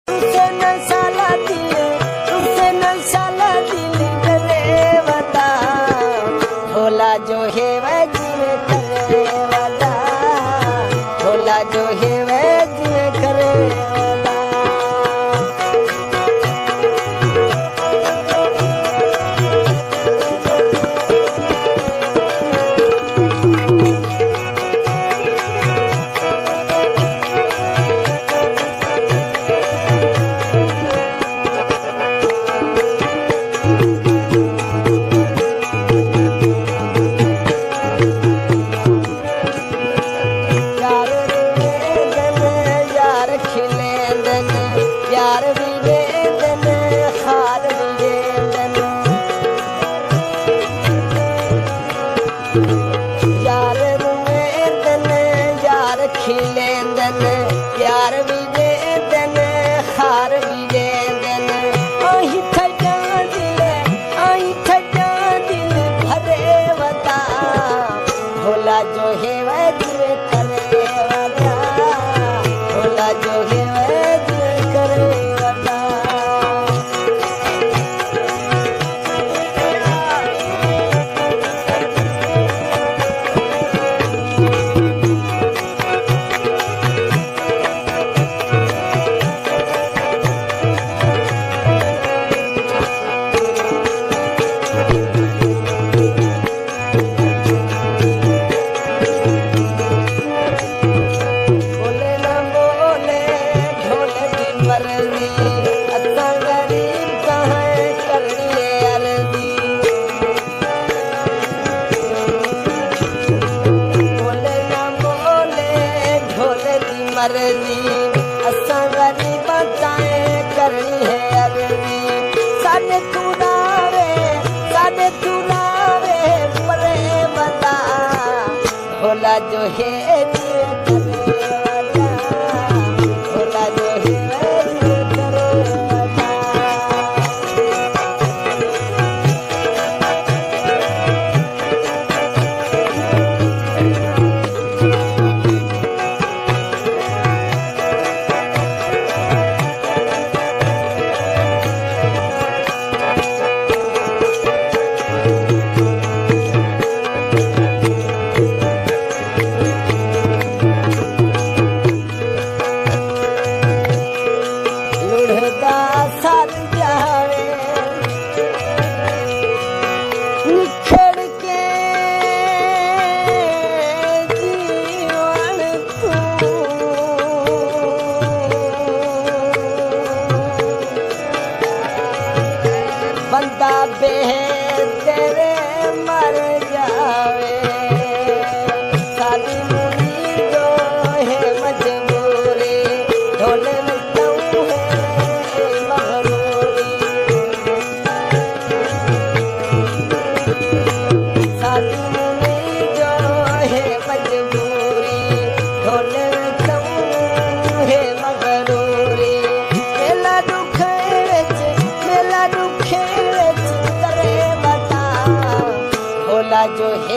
तुझसे नशाला दिले, तुझसे नशाला दिले करे वादा, भोला जो है वह जीवे करे वादा, भोला जो है वह जीवे करे वादा। खिलेंदन प्यार भी दे दन हार भी दे दन आई थजा दिल भरे बता भोला जो है वह दिल करे वादा भोला जो है वह दिल करे वादा। मर्जी असां गरीब चाहे करनी है अर्जी साडे तू नावे परे बता भोला जो है भोला जो है करे वादा। सर जावे निखर के जीवन तू बंदा तेरे मर जावे सारी मुनी जो है मजबूरी ढोले जो है